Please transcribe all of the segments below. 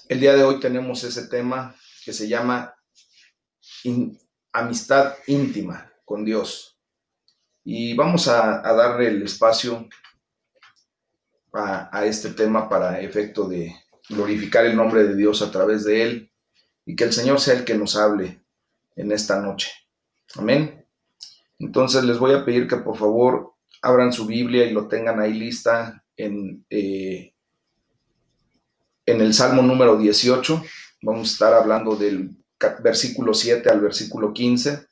El día de hoy tenemos ese tema que se llama amistad íntima con Dios. Y vamos a darle el espacio a este tema para efecto de glorificar el nombre de Dios a través de él y que el Señor sea el que nos hable en esta noche. Amén. Entonces les voy a pedir que por favor abran su Biblia y lo tengan ahí lista en el Salmo número 18. Vamos a estar hablando del versículo 7 al versículo 15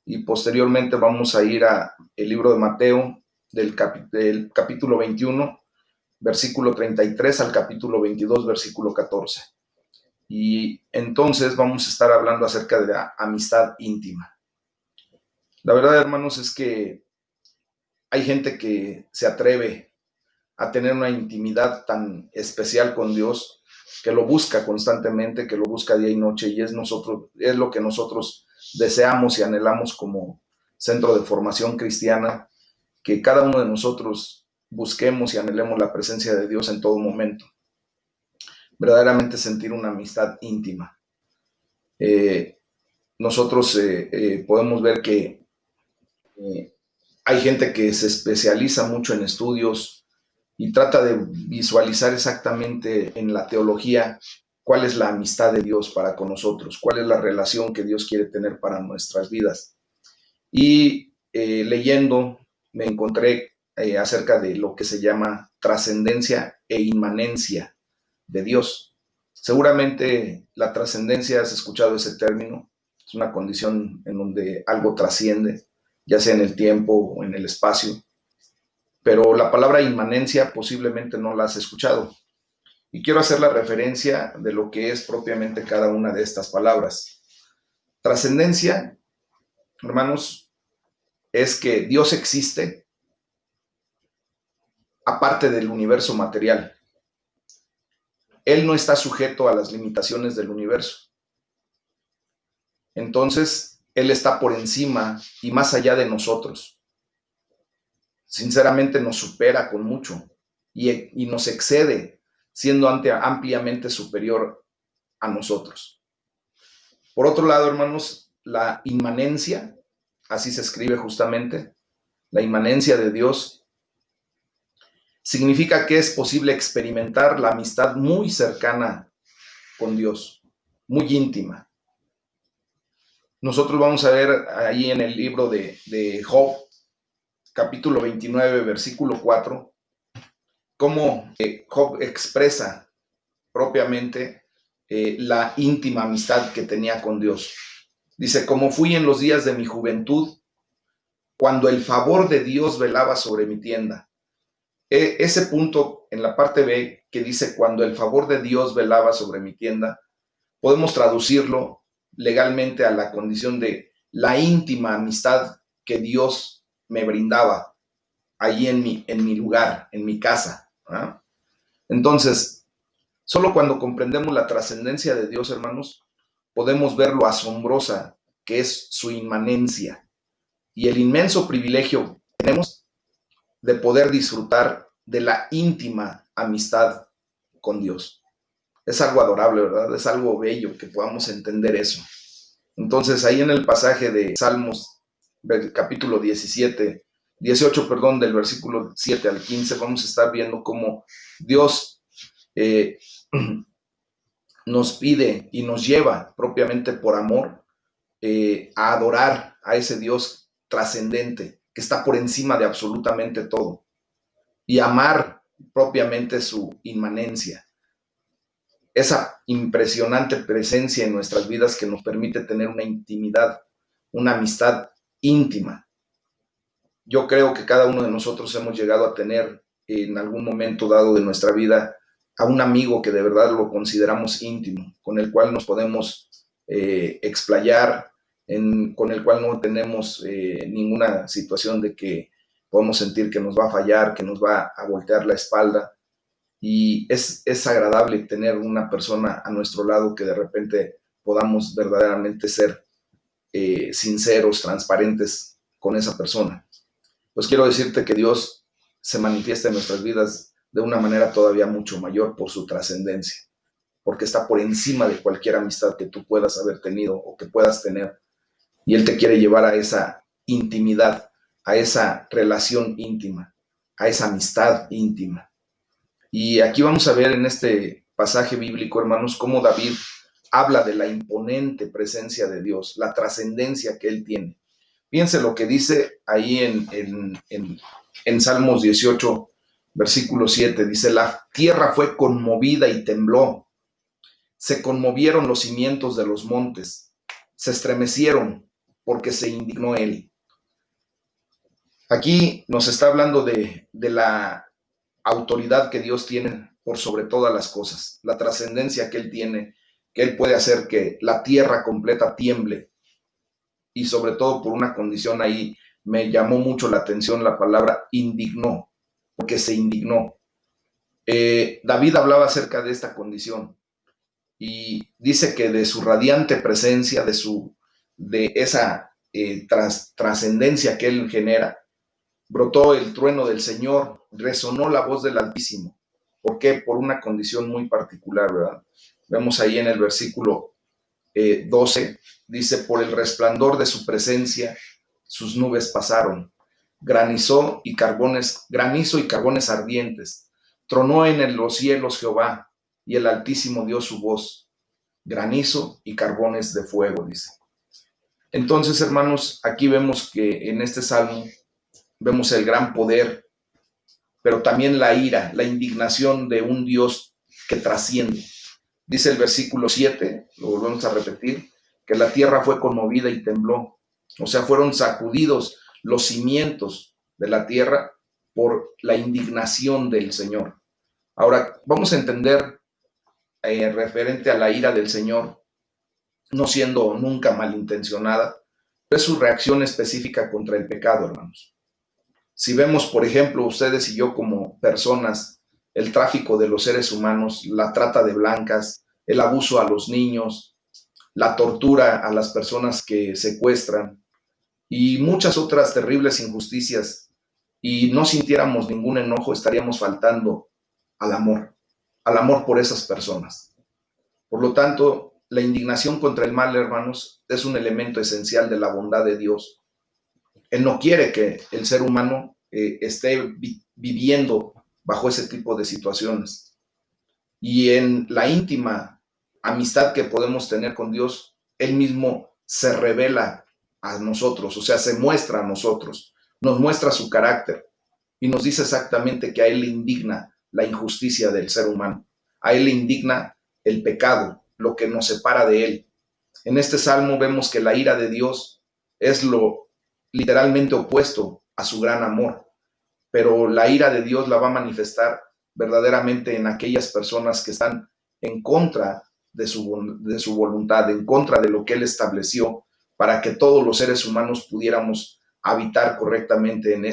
y posteriormente vamos a ir al libro de Mateo del capítulo 21, versículo 33 al capítulo 22, versículo 14. Y entonces vamos a estar hablando acerca de la amistad íntima. La verdad, hermanos, es que hay gente que se atreve a tener una intimidad tan especial con Dios, que lo busca constantemente, que lo busca día y noche, y es lo que nosotros deseamos y anhelamos como centro de formación cristiana, que cada uno de nosotros busquemos y anhelemos la presencia de Dios en todo momento, verdaderamente sentir una amistad íntima. Nosotros podemos ver que hay gente que se especializa mucho en estudios y trata de visualizar exactamente en la teología cuál es la amistad de Dios para con nosotros, cuál es la relación que Dios quiere tener para nuestras vidas. Y leyendo me encontré acerca de lo que se llama trascendencia e inmanencia de Dios. Seguramente la trascendencia, has escuchado ese término, es una condición en donde algo trasciende, ya sea en el tiempo o en el espacio, pero la palabra inmanencia posiblemente no la has escuchado. Y quiero hacer la referencia de lo que es propiamente cada una de estas palabras. Trascendencia, hermanos, es que Dios existe aparte del universo material. Él no está sujeto a las limitaciones del universo. Entonces, Él está por encima y más allá de nosotros. Sinceramente nos supera con mucho y nos excede, siendo ampliamente superior a nosotros. Por otro lado, hermanos, la inmanencia, así se escribe justamente, la inmanencia de Dios, significa que es posible experimentar la amistad muy cercana con Dios, muy íntima. Nosotros vamos a ver ahí en el libro de Job, capítulo 29, versículo 4, cómo Job expresa propiamente la íntima amistad que tenía con Dios. Dice, como fui en los días de mi juventud, cuando el favor de Dios velaba sobre mi tienda. Ese punto en la parte B que dice, cuando el favor de Dios velaba sobre mi tienda, podemos traducirlo legalmente a la condición de la íntima amistad que Dios me brindaba allí en mi lugar, en mi casa. ¿Ah? Entonces, solo cuando comprendemos la trascendencia de Dios, hermanos, podemos ver lo asombrosa que es su inmanencia y el inmenso privilegio que tenemos de poder disfrutar de la íntima amistad con Dios. Es algo adorable, ¿verdad? Es algo bello que podamos entender eso. Entonces, ahí en el pasaje de Salmos, del capítulo 18, del versículo 7 al 15, vamos a estar viendo cómo Dios eh, nos pide y nos lleva propiamente por amor a adorar a ese Dios trascendente que está por encima de absolutamente todo y amar propiamente su inmanencia, esa impresionante presencia en nuestras vidas que nos permite tener una intimidad, una amistad íntima. Yo creo que cada uno de nosotros hemos llegado a tener en algún momento dado de nuestra vida a un amigo que de verdad lo consideramos íntimo, con el cual nos podemos explayar, con el cual no tenemos ninguna situación de que podemos sentir que nos va a fallar, que nos va a voltear la espalda. Y es agradable tener una persona a nuestro lado que de repente podamos verdaderamente ser sinceros, transparentes con esa persona. Pues quiero decirte que Dios se manifiesta en nuestras vidas de una manera todavía mucho mayor por su trascendencia. porque está por encima de cualquier amistad que tú puedas haber tenido o que puedas tener. Y Él te quiere llevar a esa intimidad, a esa relación íntima, a esa amistad íntima. Y aquí vamos a ver en este pasaje bíblico, hermanos, cómo David habla de la imponente presencia de Dios, la trascendencia que Él tiene. Fíjense lo que dice ahí en Salmos 18, versículo 7. Dice, la tierra fue conmovida y tembló. Se conmovieron los cimientos de los montes. Se estremecieron porque se indignó Él. Aquí nos está hablando de la autoridad que Dios tiene por sobre todas las cosas, la trascendencia que Él tiene, que Él puede hacer que la tierra completa tiemble, y sobre todo por una condición ahí me llamó mucho la atención la palabra indignó, porque se indignó. David hablaba acerca de esta condición y dice que de su radiante presencia, de esa trascendencia que Él genera, brotó el trueno del Señor, resonó la voz del Altísimo. ¿Por qué? Por una condición muy particular, ¿verdad? Vemos ahí en el versículo 12, dice, por el resplandor de su presencia, sus nubes pasaron. Granizo y carbones ardientes. Tronó en los cielos Jehová, y el Altísimo dio su voz. Granizo y carbones de fuego, dice. Entonces, hermanos, aquí vemos que en este salmo vemos el gran poder, pero también la ira, la indignación de un Dios que trasciende. Dice el versículo 7, lo volvemos a repetir, que la tierra fue conmovida y tembló. O sea, fueron sacudidos los cimientos de la tierra por la indignación del Señor. Ahora, vamos a entender referente a la ira del Señor, no siendo nunca malintencionada, es su reacción específica contra el pecado, hermanos. Si vemos, por ejemplo, ustedes y yo como personas, el tráfico de los seres humanos, la trata de blancas, el abuso a los niños, la tortura a las personas que secuestran y muchas otras terribles injusticias, y no sintiéramos ningún enojo, estaríamos faltando al amor por esas personas. Por lo tanto, la indignación contra el mal, hermanos, es un elemento esencial de la bondad de Dios. Él no quiere que el ser humano esté viviendo bajo ese tipo de situaciones. Y en la íntima amistad que podemos tener con Dios, Él mismo se revela a nosotros, o sea, se muestra a nosotros, nos muestra su carácter y nos dice exactamente que a Él le indigna la injusticia del ser humano, a Él le indigna el pecado, lo que nos separa de Él. En este salmo vemos que la ira de Dios es lo literalmente opuesto a su gran amor, pero la ira de Dios la va a manifestar verdaderamente en aquellas personas que están en contra de su voluntad, en contra de lo que Él estableció para que todos los seres humanos pudiéramos habitar correctamente en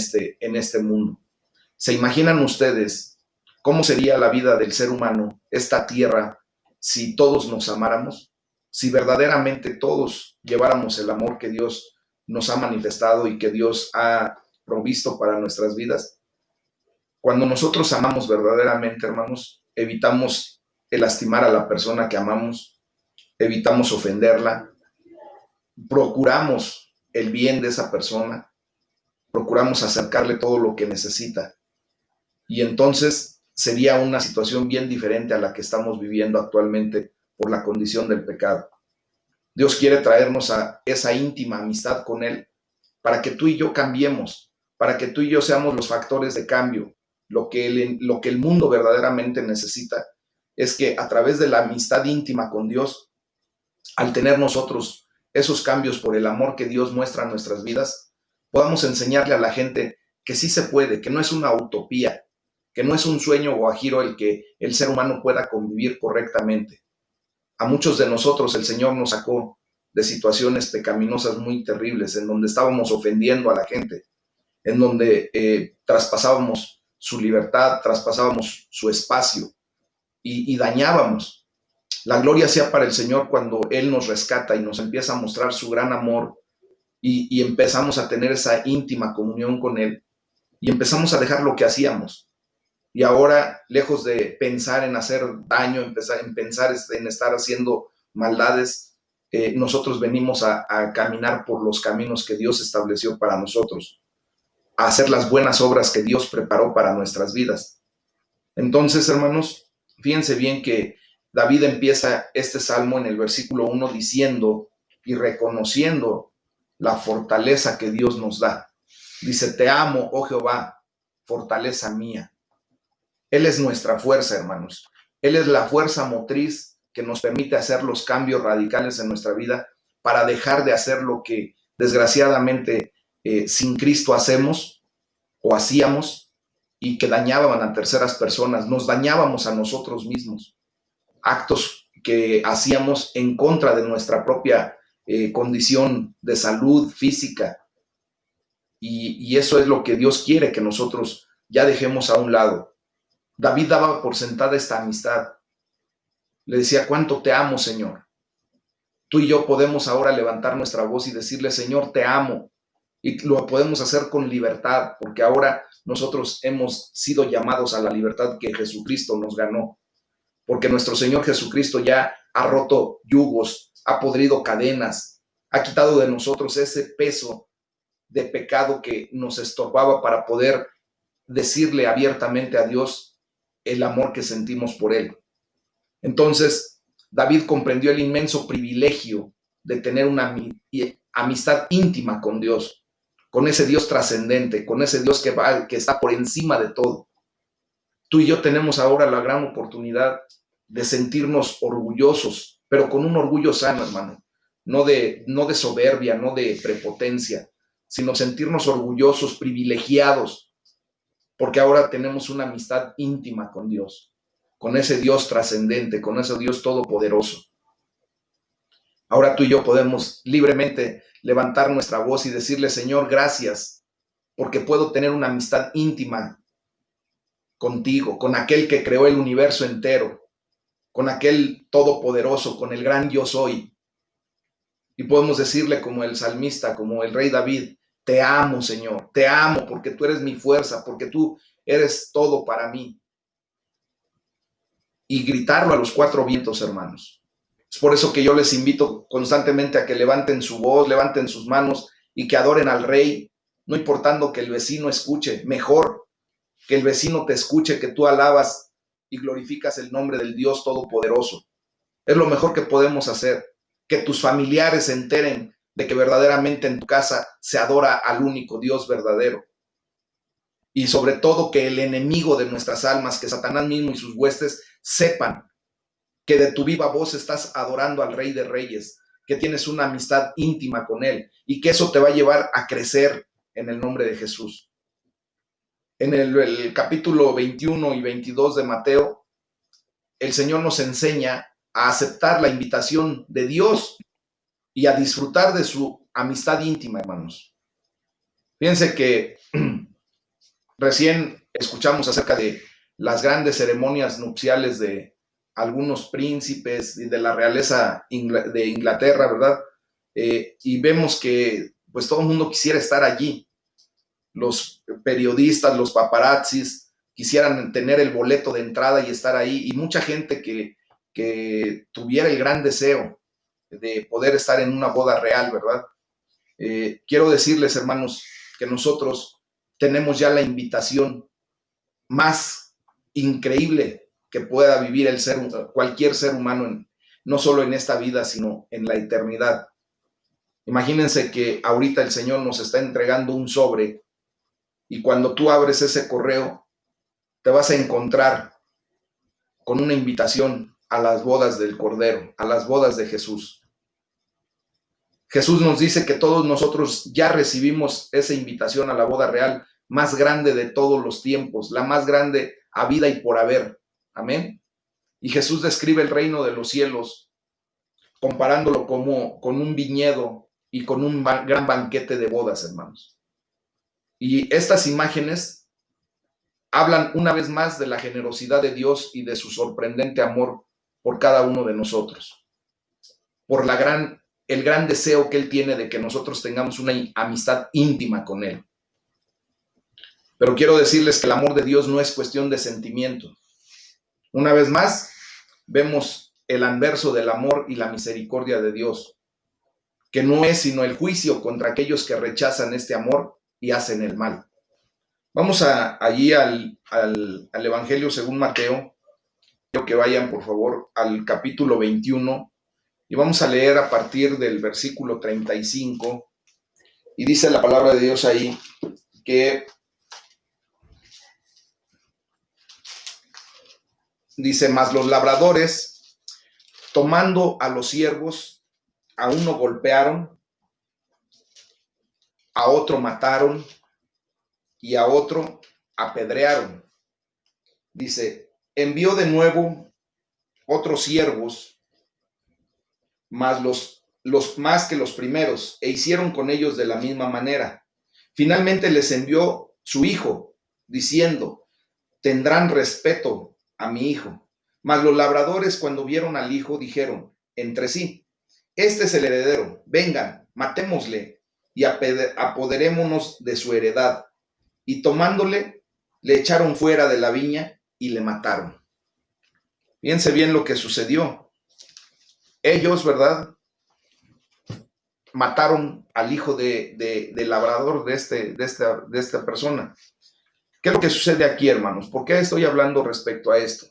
este mundo. ¿Se imaginan ustedes cómo sería la vida del ser humano, esta tierra, si todos nos amáramos? Si verdaderamente todos lleváramos el amor que Dios nos ha manifestado y que Dios ha provisto para nuestras vidas. Cuando nosotros amamos verdaderamente, hermanos, evitamos el lastimar a la persona que amamos, evitamos ofenderla, procuramos el bien de esa persona, procuramos acercarle todo lo que necesita. Y entonces sería una situación bien diferente a la que estamos viviendo actualmente por la condición del pecado. Dios quiere traernos a esa íntima amistad con Él para que tú y yo cambiemos, para que tú y yo seamos los factores de cambio. Lo que el mundo verdaderamente necesita es que a través de la amistad íntima con Dios, al tener nosotros esos cambios por el amor que Dios muestra en nuestras vidas, podamos enseñarle a la gente que sí se puede, que no es una utopía, que no es un sueño guajiro el que el ser humano pueda convivir correctamente. A muchos de nosotros el Señor nos sacó de situaciones pecaminosas muy terribles, en donde estábamos ofendiendo a la gente, en donde traspasábamos su libertad, traspasábamos su espacio y dañábamos. La gloria sea para el Señor cuando Él nos rescata y nos empieza a mostrar su gran amor y empezamos a tener esa íntima comunión con Él y empezamos a dejar lo que hacíamos. Y ahora, lejos de pensar en hacer daño, en pensar en estar haciendo maldades, nosotros venimos a caminar por los caminos que Dios estableció para nosotros, a hacer las buenas obras que Dios preparó para nuestras vidas. Entonces, hermanos, fíjense bien que David empieza este salmo en el versículo 1 diciendo y reconociendo la fortaleza que Dios nos da. Dice, te amo, oh Jehová, fortaleza mía. Él es nuestra fuerza, hermanos. Él es la fuerza motriz que nos permite hacer los cambios radicales en nuestra vida para dejar de hacer lo que desgraciadamente sin Cristo hacemos o hacíamos y que dañaban a terceras personas, nos dañábamos a nosotros mismos, actos que hacíamos en contra de nuestra propia condición de salud física, y eso es lo que Dios quiere que nosotros ya dejemos a un lado. David daba por sentada esta amistad, le decía, cuánto te amo, Señor. Tú y yo podemos ahora levantar nuestra voz y decirle, Señor, te amo. Y lo podemos hacer con libertad, porque ahora nosotros hemos sido llamados a la libertad que Jesucristo nos ganó. Porque nuestro Señor Jesucristo ya ha roto yugos, ha podrido cadenas, ha quitado de nosotros ese peso de pecado que nos estorbaba para poder decirle abiertamente a Dios el amor que sentimos por Él. Entonces, David comprendió el inmenso privilegio de tener una amistad íntima con Dios, con ese Dios trascendente, con ese Dios que está por encima de todo. Tú y yo tenemos ahora la gran oportunidad de sentirnos orgullosos, pero con un orgullo sano, hermano, no de soberbia, no de prepotencia, sino sentirnos orgullosos, privilegiados, porque ahora tenemos una amistad íntima con Dios, con ese Dios trascendente, con ese Dios todopoderoso. Ahora tú y yo podemos libremente levantar nuestra voz y decirle, Señor, gracias, porque puedo tener una amistad íntima contigo, con aquel que creó el universo entero, con aquel todopoderoso, con el gran yo soy. Y podemos decirle como el salmista, como el rey David, te amo, Señor, te amo porque tú eres mi fuerza, porque tú eres todo para mí. Y gritarlo a los cuatro vientos, hermanos. Es por eso que yo les invito constantemente a que levanten su voz, levanten sus manos y que adoren al Rey, no importando que el vecino escuche, mejor que el vecino te escuche, que tú alabas y glorificas el nombre del Dios Todopoderoso. Es lo mejor que podemos hacer, que tus familiares se enteren de que verdaderamente en tu casa se adora al único Dios verdadero. Y sobre todo que el enemigo de nuestras almas, que Satanás mismo y sus huestes, sepan que de tu viva voz estás adorando al Rey de Reyes, que tienes una amistad íntima con Él y que eso te va a llevar a crecer en el nombre de Jesús. En el capítulo 21 y 22 de Mateo, el Señor nos enseña a aceptar la invitación de Dios y a disfrutar de su amistad íntima, hermanos. Fíjense que recién escuchamos acerca de las grandes ceremonias nupciales de algunos príncipes y de la realeza de Inglaterra, ¿verdad? Y vemos que pues todo el mundo quisiera estar allí. Los periodistas, los paparazzis quisieran tener el boleto de entrada y estar ahí, y mucha gente que tuviera el gran deseo de poder estar en una boda real, ¿verdad? Quiero decirles, hermanos, que nosotros tenemos ya la invitación más increíble que pueda vivir cualquier ser humano, no solo en esta vida, sino en la eternidad. Imagínense que ahorita el Señor nos está entregando un sobre y cuando tú abres ese correo, te vas a encontrar con una invitación a las bodas del Cordero, a las bodas de Jesús. Jesús nos dice que todos nosotros ya recibimos esa invitación a la boda real más grande de todos los tiempos, la más grande habida y por haber. Amén. Y Jesús describe el reino de los cielos comparándolo como con un viñedo y con un gran banquete de bodas, hermanos. Y estas imágenes hablan una vez más de la generosidad de Dios y de su sorprendente amor por cada uno de nosotros, por el gran deseo que Él tiene de que nosotros tengamos una amistad íntima con Él. Pero quiero decirles que el amor de Dios no es cuestión de sentimiento. Una vez más, vemos el anverso del amor y la misericordia de Dios, que no es sino el juicio contra aquellos que rechazan este amor y hacen el mal. Vamos allí al Evangelio según Mateo. Quiero que vayan, por favor, al capítulo 21 y vamos a leer a partir del versículo 35. Y dice la palabra de Dios ahí que dice: mas los labradores, tomando a los siervos, a uno golpearon, a otro mataron y a otro apedrearon. Dice: envió de nuevo otros siervos, más los más que los primeros, e hicieron con ellos de la misma manera. Finalmente les envió su hijo, diciendo: tendrán respeto a mi hijo. Mas los labradores, cuando vieron al hijo, dijeron entre sí: este es el heredero, vengan, matémosle y apoderémonos de su heredad. Y tomándole, le echaron fuera de la viña y le mataron. Fíjense bien lo que sucedió. Ellos, ¿verdad?, mataron al hijo del labrador de esta persona. ¿Qué es lo que sucede aquí, hermanos? ¿Por qué estoy hablando respecto a esto?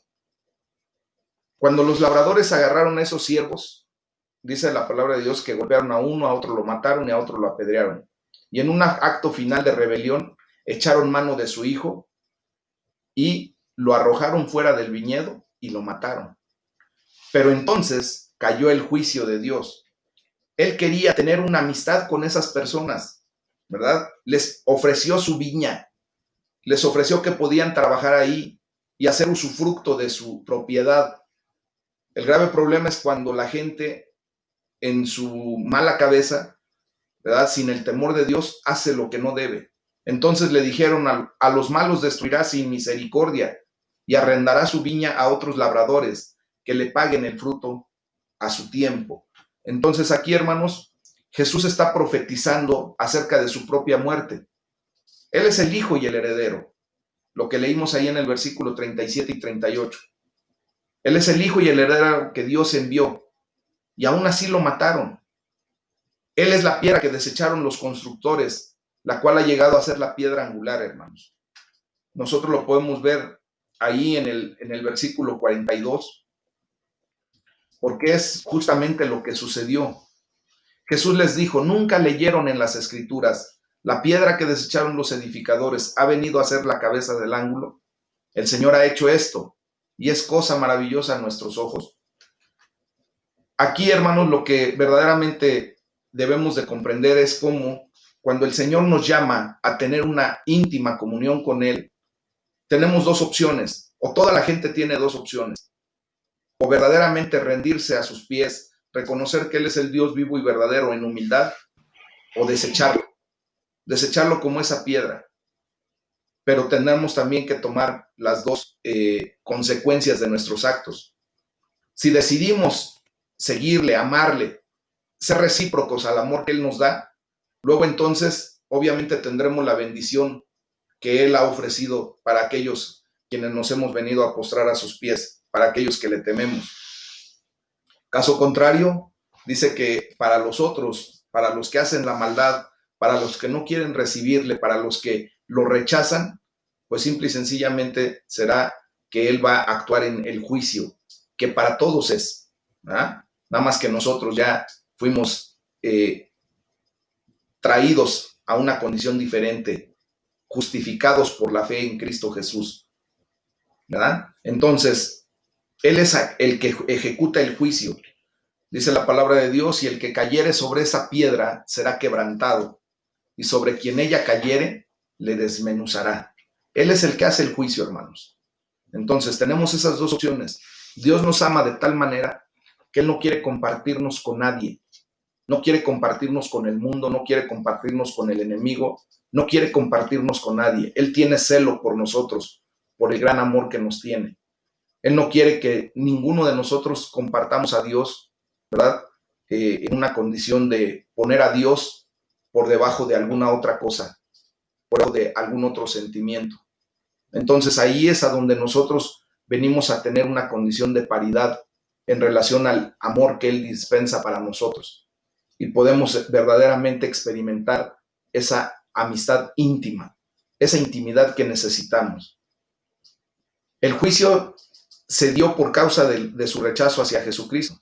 Cuando los labradores agarraron a esos siervos, dice la palabra de Dios que golpearon a uno, a otro lo mataron y a otro lo apedrearon. Y en un acto final de rebelión, echaron mano de su hijo y lo arrojaron fuera del viñedo y lo mataron. Pero entonces cayó el juicio de Dios. Él quería tener una amistad con esas personas, ¿verdad? Les ofreció su viña, les ofreció que podían trabajar ahí y hacer usufructo de su propiedad. El grave problema es cuando la gente, en su mala cabeza, ¿verdad?, sin el temor de Dios, hace lo que no debe. Entonces le dijeron: a los malos destruirá sin misericordia y arrendará su viña a otros labradores que le paguen el fruto a su tiempo. Entonces aquí, hermanos, Jesús está profetizando acerca de su propia muerte. Él es el hijo y el heredero, lo que leímos ahí en el versículo 37 y 38. Él es el hijo y el heredero que Dios envió, y aún así lo mataron. Él es la piedra que desecharon los constructores, la cual ha llegado a ser la piedra angular, hermanos. Nosotros lo podemos ver ahí en el versículo 42, porque es justamente lo que sucedió. Jesús les dijo: nunca leyeron en las Escrituras: la piedra que desecharon los edificadores ha venido a ser la cabeza del ángulo. El Señor ha hecho esto, y es cosa maravillosa a nuestros ojos. Aquí, hermanos, lo que verdaderamente debemos de comprender es cómo, cuando el Señor nos llama a tener una íntima comunión con Él, tenemos dos opciones, o toda la gente tiene dos opciones: o verdaderamente rendirse a sus pies, reconocer que Él es el Dios vivo y verdadero en humildad, o desecharlo como esa piedra. Pero tenemos también que tomar las dos consecuencias de nuestros actos. Si decidimos seguirle, amarle, ser recíprocos al amor que Él nos da, luego entonces obviamente tendremos la bendición que Él ha ofrecido para aquellos quienes nos hemos venido a postrar a sus pies, para aquellos que le tememos. Caso contrario, dice que para los otros, para los que hacen la maldad, para los que no quieren recibirle, para los que lo rechazan, pues simple y sencillamente será que Él va a actuar en el juicio, que para todos es, ¿verdad? Nada más que nosotros ya fuimos traídos a una condición diferente, justificados por la fe en Cristo Jesús, ¿verdad? Entonces, Él es el que ejecuta el juicio. Dice la palabra de Dios: y el que cayere sobre esa piedra será quebrantado, y sobre quien ella cayere le desmenuzará. Él es el que hace el juicio, hermanos. Entonces tenemos esas dos opciones. Dios nos ama de tal manera que Él no quiere compartirnos con nadie, no quiere compartirnos con el mundo, no quiere compartirnos con el enemigo, no quiere compartirnos con nadie. Él tiene celo por nosotros, por el gran amor que nos tiene. Él no quiere que ninguno de nosotros compartamos a Dios, ¿verdad?, en una condición de poner a Dios por debajo de alguna otra cosa. por de algún otro sentimiento. Entonces ahí es a donde nosotros venimos a tener una condición de paridad en relación al amor que Él dispensa para nosotros. Y podemos verdaderamente experimentar esa amistad íntima, esa intimidad que necesitamos. El juicio se dio por causa de su rechazo hacia Jesucristo,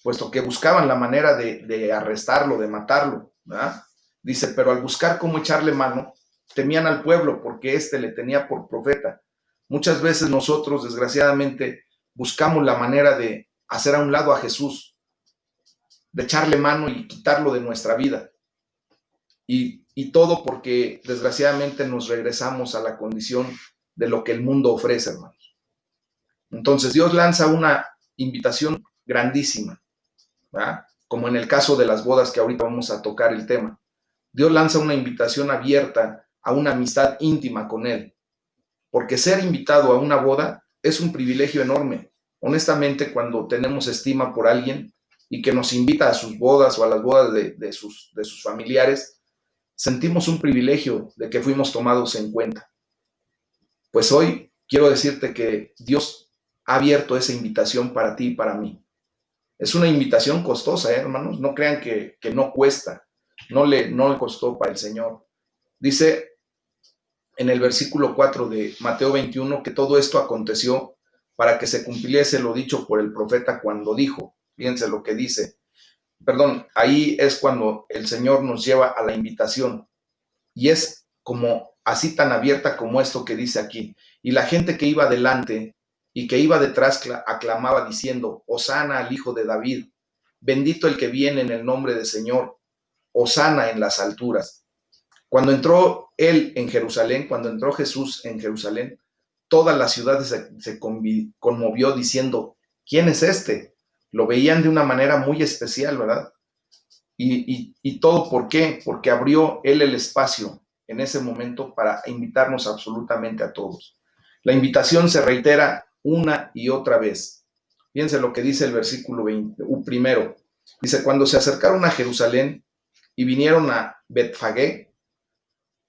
puesto que buscaban la manera de arrestarlo, de matarlo, ¿verdad? Dice, pero al buscar cómo echarle mano, temían al pueblo porque éste le tenía por profeta. Muchas veces nosotros, desgraciadamente, buscamos la manera de hacer a un lado a Jesús, de echarle mano y quitarlo de nuestra vida. Y todo porque, desgraciadamente, nos regresamos a la condición de lo que el mundo ofrece, hermanos. Entonces, Dios lanza una invitación grandísima, ¿verdad? Como en el caso de las bodas que ahorita vamos a tocar el tema. Dios lanza una invitación abierta a una amistad íntima con Él, porque ser invitado a una boda es un privilegio enorme. Honestamente, cuando tenemos estima por alguien y que nos invita a sus bodas o a las bodas de sus familiares, sentimos un privilegio de que fuimos tomados en cuenta. Pues hoy quiero decirte que Dios ha abierto esa invitación para ti y para mí. Es una invitación costosa, hermanos. No crean que no cuesta. No le costó para el Señor. Dice en el versículo 4 de Mateo 21 que todo esto aconteció para que se cumpliese lo dicho por el profeta cuando dijo. Fíjense lo que dice. Perdón, ahí es cuando el Señor nos lleva a la invitación. Y es como así tan abierta como esto que dice aquí. Y la gente que iba delante y que iba detrás aclamaba diciendo, Hosana al Hijo de David, bendito el que viene en el nombre del Señor, Hosana en las alturas. Cuando entró él en Jerusalén, cuando entró Jesús en Jerusalén, toda la ciudad se conmovió diciendo, ¿quién es este? Lo veían de una manera muy especial, ¿verdad? Y todo, ¿por qué? Porque abrió él el espacio en ese momento para invitarnos absolutamente a todos. La invitación se reitera una y otra vez. Fíjense lo que dice el versículo 20, primero. Dice, cuando se acercaron a Jerusalén y vinieron a Betfagé,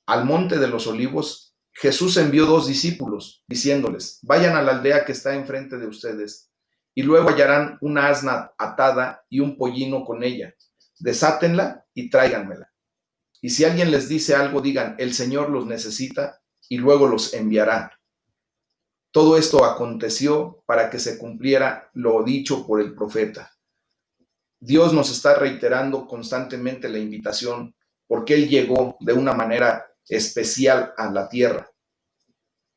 al monte de los olivos, Jesús envió 2 discípulos, diciéndoles, vayan a la aldea que está enfrente de ustedes, y luego hallarán una asna atada y un pollino con ella. Desátenla y tráiganmela. Y si alguien les dice algo, digan, el Señor los necesita y luego los enviará. Todo esto aconteció para que se cumpliera lo dicho por el profeta. Dios nos está reiterando constantemente la invitación porque Él llegó de una manera especial a la tierra.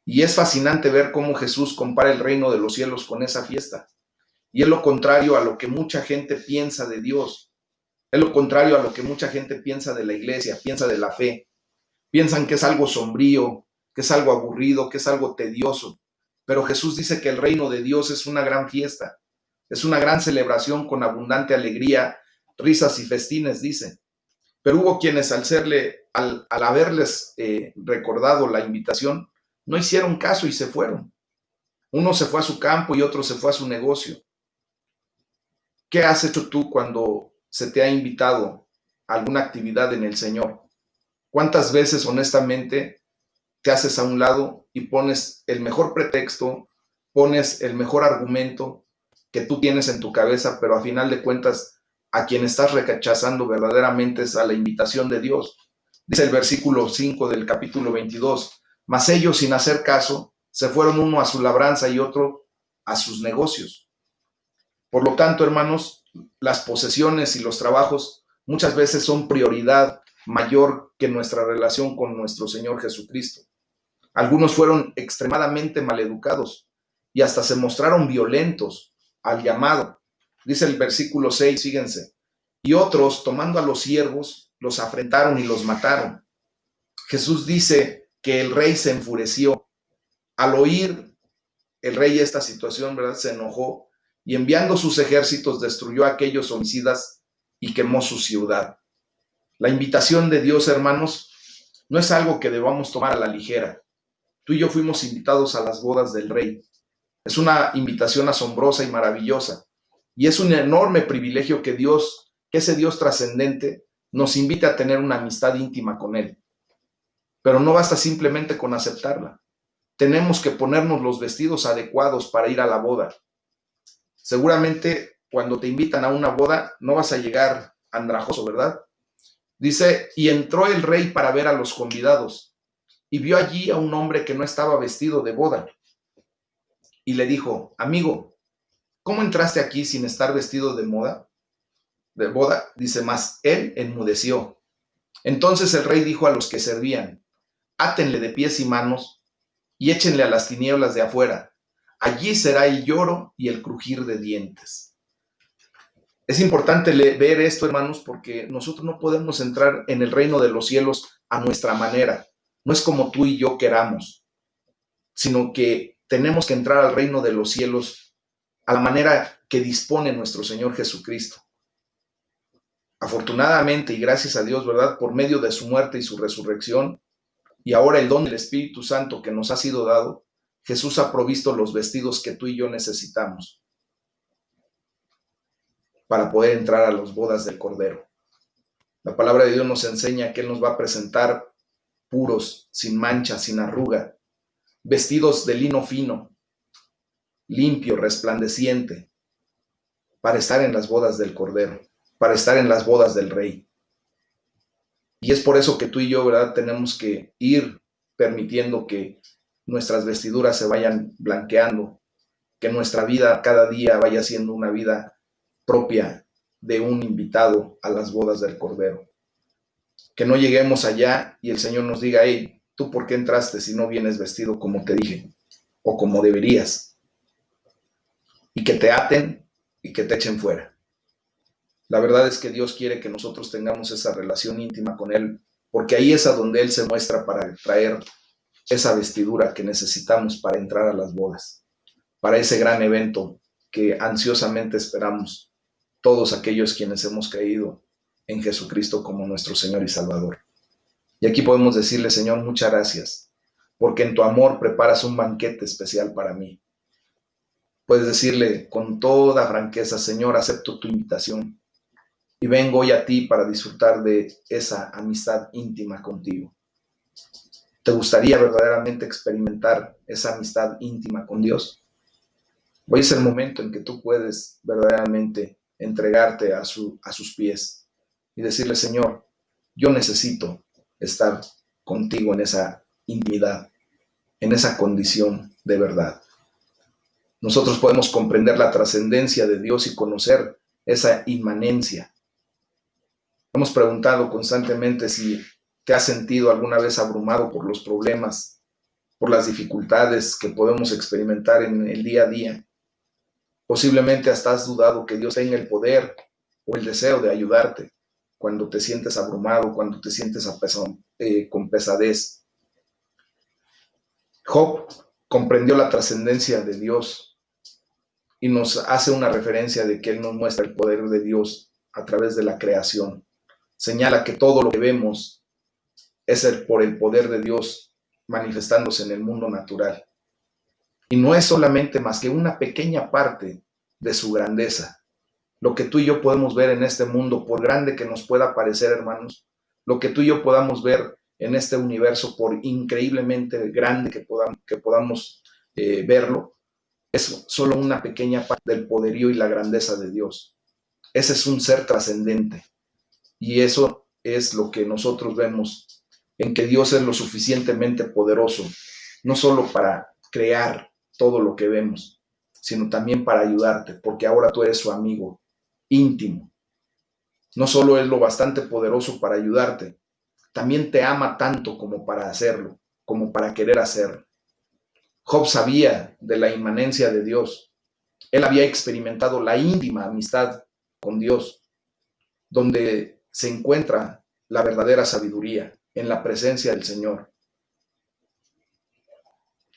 Y es fascinante ver cómo Jesús compara el reino de los cielos con esa fiesta. Y es lo contrario a lo que mucha gente piensa de Dios. Es lo contrario a lo que mucha gente piensa de la iglesia, piensa de la fe. Piensan que es algo sombrío, que es algo aburrido, que es algo tedioso. Pero Jesús dice que el reino de Dios es una gran fiesta, es una gran celebración con abundante alegría, risas y festines, dice. Pero hubo quienes al haberles recordado la invitación, no hicieron caso y se fueron. Uno se fue a su campo y otro se fue a su negocio. ¿Qué has hecho tú cuando se te ha invitado a alguna actividad en el Señor? ¿Cuántas veces honestamente te haces a un lado y pones el mejor pretexto, pones el mejor argumento que tú tienes en tu cabeza, pero a final de cuentas a quien estás rechazando verdaderamente es a la invitación de Dios? Dice el versículo 5 del capítulo 22, mas ellos sin hacer caso se fueron uno a su labranza y otro a sus negocios. Por lo tanto, hermanos, las posesiones y los trabajos muchas veces son prioridad mayor que nuestra relación con nuestro Señor Jesucristo. Algunos fueron extremadamente maleducados y hasta se mostraron violentos al llamado. Dice el versículo 6, fíjense, y otros, tomando a los siervos, los afrentaron y los mataron. Jesús dice que el rey se enfureció. Al oír el rey esta situación, ¿verdad? Se enojó y enviando sus ejércitos destruyó a aquellos homicidas y quemó su ciudad. La invitación de Dios, hermanos, no es algo que debamos tomar a la ligera. Tú y yo fuimos invitados a las bodas del Rey. Es una invitación asombrosa y maravillosa. Y es un enorme privilegio que ese Dios trascendente, nos invite a tener una amistad íntima con Él. pero no basta simplemente con aceptarla. Tenemos que ponernos los vestidos adecuados para ir a la boda. Seguramente cuando te invitan a una boda no vas a llegar andrajoso, ¿verdad? Dice, y entró el rey para ver a los convidados y vio allí a un hombre que no estaba vestido de boda. Y le dijo, amigo, ¿cómo entraste aquí sin estar vestido de moda? De boda, dice, más él enmudeció. Entonces el rey dijo a los que servían, átenle de pies y manos y échenle a las tinieblas de afuera. Allí será el lloro y el crujir de dientes. Es importante ver esto, hermanos, porque nosotros no podemos entrar en el reino de los cielos a nuestra manera. No es como tú y yo queramos, sino que tenemos que entrar al reino de los cielos a la manera que dispone nuestro Señor Jesucristo. Afortunadamente y gracias a Dios, ¿verdad? Por medio de su muerte y su resurrección, y ahora el don del Espíritu Santo que nos ha sido dado, Jesús ha provisto los vestidos que tú y yo necesitamos para poder entrar a las bodas del Cordero. La palabra de Dios nos enseña que Él nos va a presentar puros, sin mancha, sin arruga, vestidos de lino fino, limpio, resplandeciente, para estar en las bodas del Cordero, para estar en las bodas del Rey. Y es por eso que tú y yo, ¿verdad?, tenemos que ir permitiendo que nuestras vestiduras se vayan blanqueando, que nuestra vida cada día vaya siendo una vida propia de un invitado a las bodas del Cordero. Que no lleguemos allá y el Señor nos diga, hey, ¿tú por qué entraste si no vienes vestido como te dije o como deberías? Y que te aten y que te echen fuera. La verdad es que Dios quiere que nosotros tengamos esa relación íntima con Él, porque ahí es a donde Él se muestra para traer esa vestidura que necesitamos para entrar a las bodas, para ese gran evento que ansiosamente esperamos todos aquellos quienes hemos creído en Jesucristo como nuestro Señor y Salvador. Y aquí podemos decirle, Señor, muchas gracias, porque en tu amor preparas un banquete especial para mí. Puedes decirle con toda franqueza, Señor, acepto tu invitación y vengo hoy a ti para disfrutar de esa amistad íntima contigo. ¿Te gustaría verdaderamente experimentar esa amistad íntima con Dios? Hoy es el momento en que tú puedes verdaderamente entregarte a sus pies y decirle, Señor, yo necesito estar contigo en esa intimidad, en esa condición de verdad. Nosotros podemos comprender la trascendencia de Dios y conocer esa inmanencia. Hemos preguntado constantemente si te has sentido alguna vez abrumado por los problemas, por las dificultades que podemos experimentar en el día a día. Posiblemente hasta has dudado que Dios tenga el poder o el deseo de ayudarte cuando te sientes abrumado, cuando te sientes con pesadez. Job comprendió la trascendencia de Dios y nos hace una referencia de que Él nos muestra el poder de Dios a través de la creación. Señala que todo lo que vemos es por el poder de Dios manifestándose en el mundo natural. Y no es solamente más que una pequeña parte de su grandeza. Lo que tú y yo podemos ver en este mundo, por grande que nos pueda parecer, hermanos, lo que tú y yo podamos ver en este universo, por increíblemente grande que podamos verlo, es solo una pequeña parte del poderío y la grandeza de Dios. Ese es un ser trascendente. Y eso es lo que nosotros vemos, en que Dios es lo suficientemente poderoso, no solo para crear todo lo que vemos, sino también para ayudarte, porque ahora tú eres su amigo íntimo. No solo es lo bastante poderoso para ayudarte, también te ama tanto como para hacerlo, como para querer hacerlo. Job sabía de la inmanencia de Dios. Él había experimentado la íntima amistad con Dios, donde se encuentra la verdadera sabiduría, en la presencia del Señor.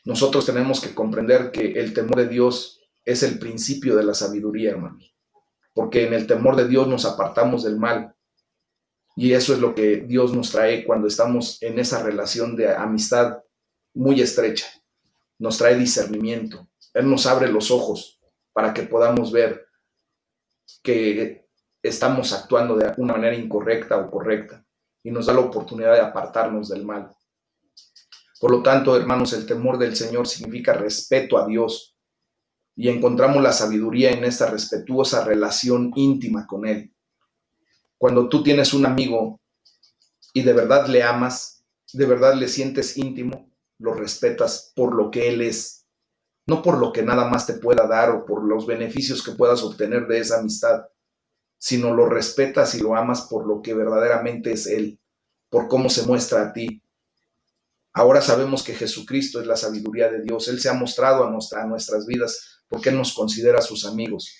Nosotros tenemos que comprender que el temor de Dios es el principio de la sabiduría, hermanos, porque en el temor de Dios nos apartamos del mal. Y eso es lo que Dios nos trae cuando estamos en esa relación de amistad muy estrecha. Nos trae discernimiento. Él nos abre los ojos para que podamos ver que estamos actuando de una manera incorrecta o correcta y nos da la oportunidad de apartarnos del mal. Por lo tanto, hermanos, el temor del Señor significa respeto a Dios y encontramos la sabiduría en esta respetuosa relación íntima con Él. Cuando tú tienes un amigo y de verdad le amas, de verdad le sientes íntimo, lo respetas por lo que Él es, no por lo que nada más te pueda dar o por los beneficios que puedas obtener de esa amistad, sino lo respetas y lo amas por lo que verdaderamente es Él, por cómo se muestra a ti. Ahora sabemos que Jesucristo es la sabiduría de Dios. Él se ha mostrado a nuestras vidas porque Él nos considera sus amigos.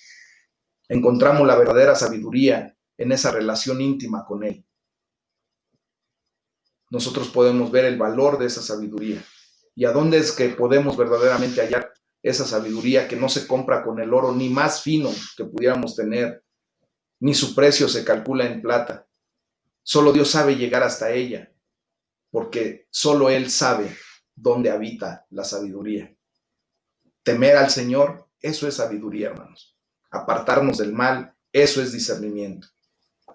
Encontramos la verdadera sabiduría en esa relación íntima con Él. Nosotros podemos ver el valor de esa sabiduría. ¿Y a dónde es que podemos verdaderamente hallar esa sabiduría que no se compra con el oro ni más fino que pudiéramos tener, ni su precio se calcula en plata? Solo Dios sabe llegar hasta ella, porque solo Él sabe dónde habita la sabiduría. Temer al Señor, eso es sabiduría, hermanos. Apartarnos del mal, eso es discernimiento.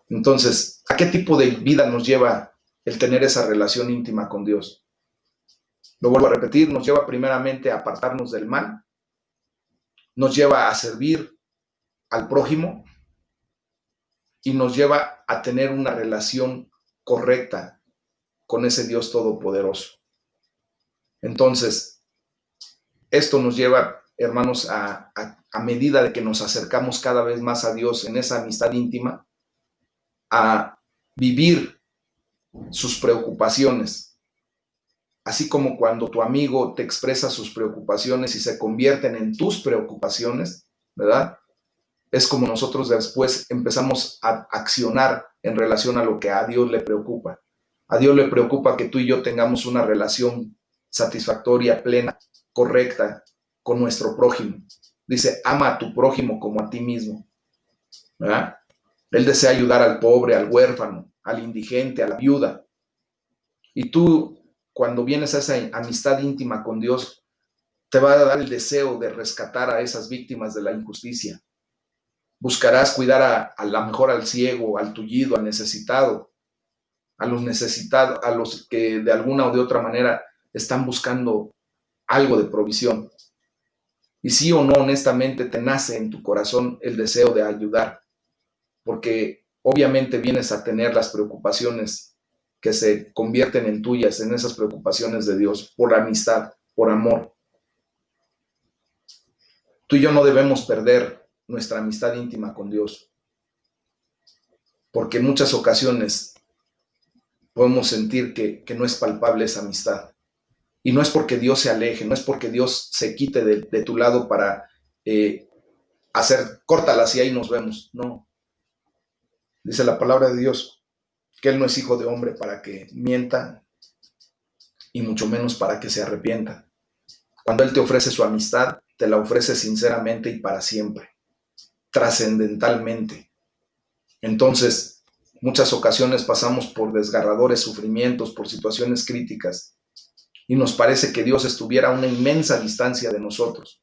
Entonces, ¿a qué tipo de vida nos lleva el tener esa relación íntima con Dios? Lo vuelvo a repetir, nos lleva primeramente a apartarnos del mal, nos lleva a servir al prójimo y nos lleva a tener una relación correcta con ese Dios todopoderoso. Entonces, esto nos lleva, hermanos, a medida de que nos acercamos cada vez más a Dios en esa amistad íntima, a vivir sus preocupaciones. Así como cuando tu amigo te expresa sus preocupaciones y se convierten en tus preocupaciones, ¿verdad? Es como nosotros después empezamos a accionar en relación a lo que a Dios le preocupa. A Dios le preocupa que tú y yo tengamos una relación satisfactoria, plena, correcta con nuestro prójimo. Dice, ama a tu prójimo como a ti mismo, ¿verdad? Él desea ayudar al pobre, al huérfano, al indigente, a la viuda. Y tú, cuando vienes a esa amistad íntima con Dios, te va a dar el deseo de rescatar a esas víctimas de la injusticia. Buscarás cuidar a la mejor al ciego, al tullido, al necesitado, a los necesitados, a los que de alguna o de otra manera están buscando algo de provisión. Y sí o no, honestamente, te nace en tu corazón el deseo de ayudar, porque obviamente vienes a tener las preocupaciones que se convierten en tuyas, en esas preocupaciones de Dios, por amistad, por amor. Tú y yo no debemos perder nuestra amistad íntima con Dios, porque en muchas ocasiones podemos sentir que no es palpable esa amistad. Y no es porque Dios se aleje, no es porque Dios se quite de tu lado para hacer, córtalas y ahí nos vemos. No. Dice la palabra de Dios que Él no es hijo de hombre para que mienta y mucho menos para que se arrepienta. Cuando Él te ofrece su amistad, te la ofrece sinceramente y para siempre, trascendentalmente. Entonces, muchas ocasiones pasamos por desgarradores sufrimientos, por situaciones críticas, y nos parece que Dios estuviera a una inmensa distancia de nosotros.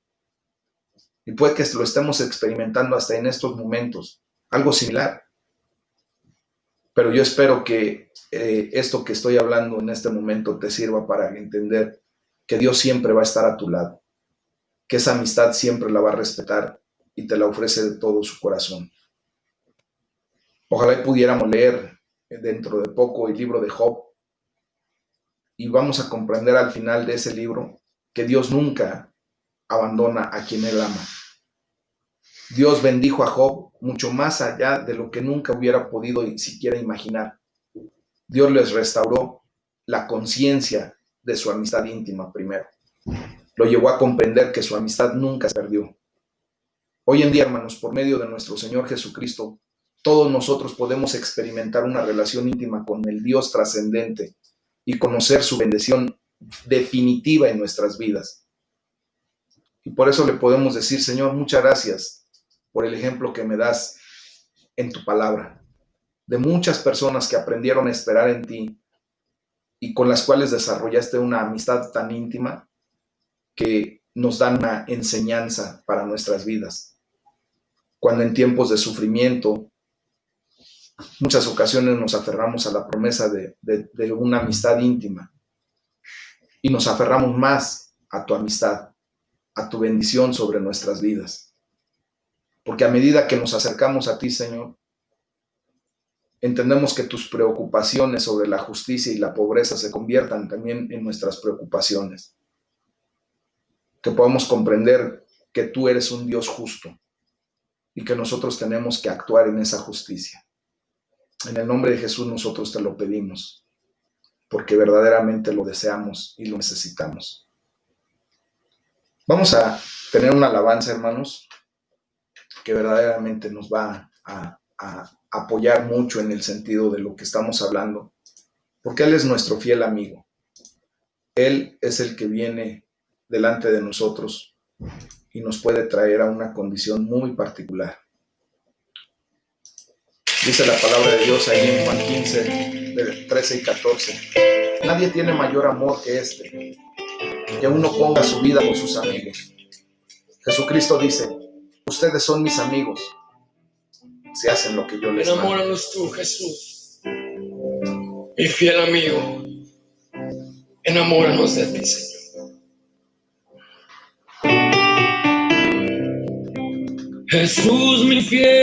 Y puede que lo estemos experimentando hasta en estos momentos, algo similar. Pero yo espero que esto que estoy hablando en este momento te sirva para entender que Dios siempre va a estar a tu lado, que esa amistad siempre la va a respetar y te la ofrece de todo su corazón. Ojalá pudiéramos leer dentro de poco el libro de Job y vamos a comprender al final de ese libro que Dios nunca abandona a quien Él ama. Dios bendijo a Job mucho más allá de lo que nunca hubiera podido siquiera imaginar. Dios les restauró la conciencia de su amistad íntima primero. Lo llevó a comprender que su amistad nunca se perdió. Hoy en día, hermanos, por medio de nuestro Señor Jesucristo, todos nosotros podemos experimentar una relación íntima con el Dios trascendente y conocer su bendición definitiva en nuestras vidas. Y por eso le podemos decir, Señor, muchas gracias por el ejemplo que me das en tu palabra, de muchas personas que aprendieron a esperar en ti y con las cuales desarrollaste una amistad tan íntima que nos dan una enseñanza para nuestras vidas. Cuando en tiempos de sufrimiento, muchas ocasiones nos aferramos a la promesa de una amistad íntima, y nos aferramos más a tu amistad, a tu bendición sobre nuestras vidas. Porque a medida que nos acercamos a ti, Señor, entendemos que tus preocupaciones sobre la justicia y la pobreza se conviertan también en nuestras preocupaciones. Que podamos comprender que tú eres un Dios justo y que nosotros tenemos que actuar en esa justicia. En el nombre de Jesús nosotros te lo pedimos, porque verdaderamente lo deseamos y lo necesitamos. Vamos a tener una alabanza, hermanos, que verdaderamente nos va a apoyar mucho en el sentido de lo que estamos hablando, porque Él es nuestro fiel amigo. Él es el que viene delante de nosotros y nos puede traer a una condición muy particular. Dice la palabra de Dios ahí en Juan 15, 13 y 14. Nadie tiene mayor amor que este, que uno ponga su vida por sus amigos. Jesucristo dice, ustedes son mis amigos si hacen lo que yo les mando. Enamóranos tú, Jesús, mi fiel amigo. Enamóranos de ti, Señor. Jesús, mi fiel